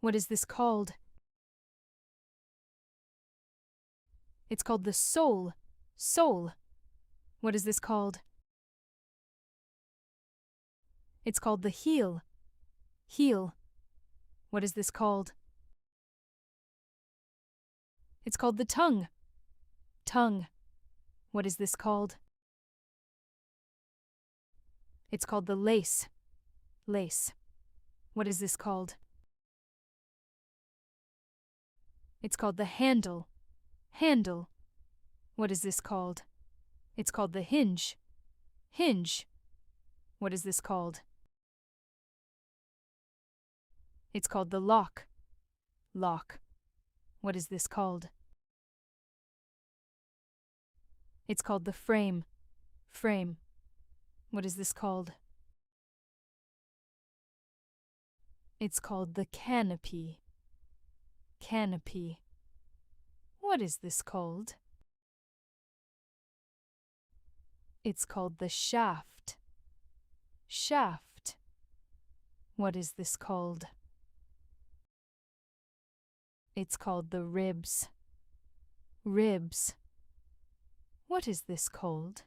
What is this called? It's called the soul. Soul. What is this called? It's called the heel. Heel. What is this called? It's called the tongue. Tongue. What is this called? It's called the lace. Lace. What is this called? It's called the handle. Handle. What is this called? It's called the hinge. Hinge. What is this called? It's called the lock. Lock. What is this called? It's called the frame. Frame. What is this called? It's called the canopy. Canopy. What is this called? It's called the shaft. Shaft. What is this called? It's called the ribs. Ribs. What is this called?